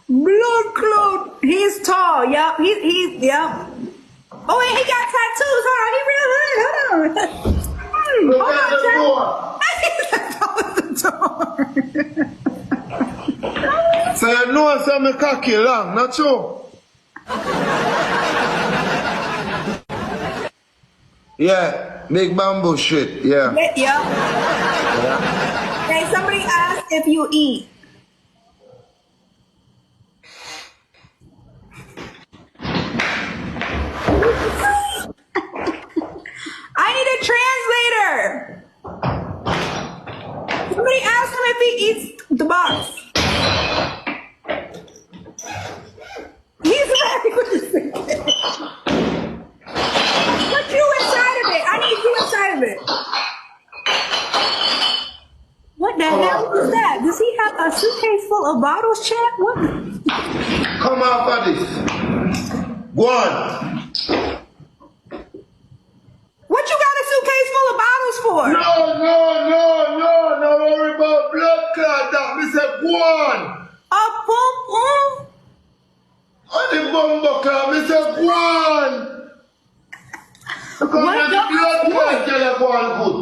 Blood clot. He's tall. Yep. Yep. Oh, and he got tattoos. Hold on. He really. Hold on. Hold on, Chad. The door. So you know some cocky long, not true? Yeah, big bamboo shit, yeah. Yeah. Hey, somebody asked if you eat. I need a translator. Somebody asked him if he eats the box. He's laughing with his suitcase. Put you inside of it. I need you inside of it. What the hell is that? Does he have a suitcase full of bottles, Chad? What? Come on for this. Go on. What you got a suitcase full of bottles for? No worry about blood clot. That me say go on. A boom boom. On the bumbo clot, me say go on. Because when the blood clot tell you go on good.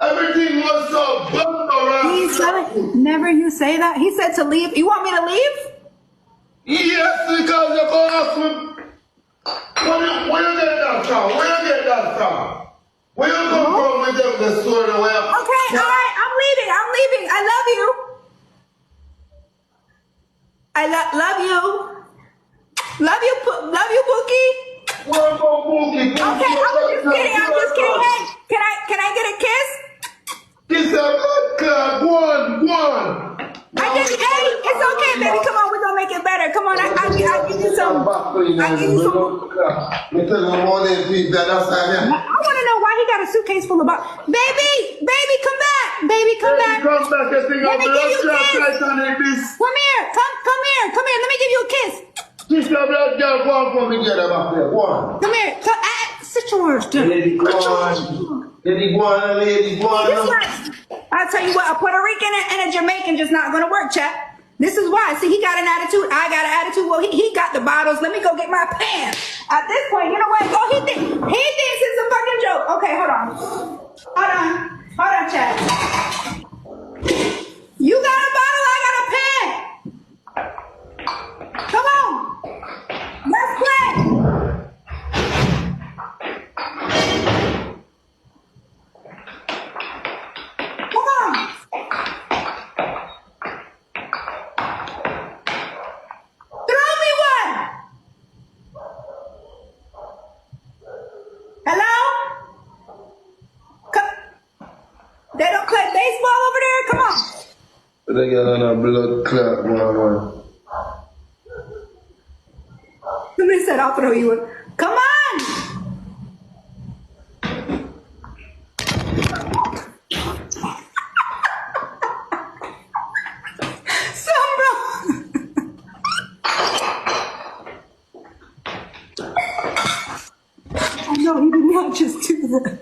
Everything was so bumbo around. He said, never you say that. He said to leave. You want me to leave? Yes, because you go ask me. Where you get that from? Where you get that from? Where you come from with the story? Okay, all right. I'm leaving. I love you. I love you. Love you, Bookie. Where go Bookie? Okay, I'm just kidding. Hey, can I get a kiss? Kiss a blood clot. Go on. Hey, it's okay, baby. Come on, we're gonna make it better. Come on, I'll give you some. I wanna know why he got a suitcase full of bottles. Baby, come back. Come back, Let me give you a kiss. Come here. Let me give you a kiss. Kiss your blood girl. Go on for me, get her back there. Go on. Come here. Sit your words down. Lady, go on. I'll tell you what, a Puerto Rican and a Jamaican just not gonna work, chap. This is why. See, he got an attitude. I got an attitude. Well, he got the bottles. Let me go get my pants. At this point, you know what? Oh, he thinks it's a fucking joke. Okay, hold on, Chad. You got a bottle. I got a pen. Come on. Let's play. Come on. Throw me one. Hello? They don't play baseball over there? Come on. They got on a blood clot, one. Somebody said, I'll throw you one. Come on! Sombra! Oh no, he did not just do that.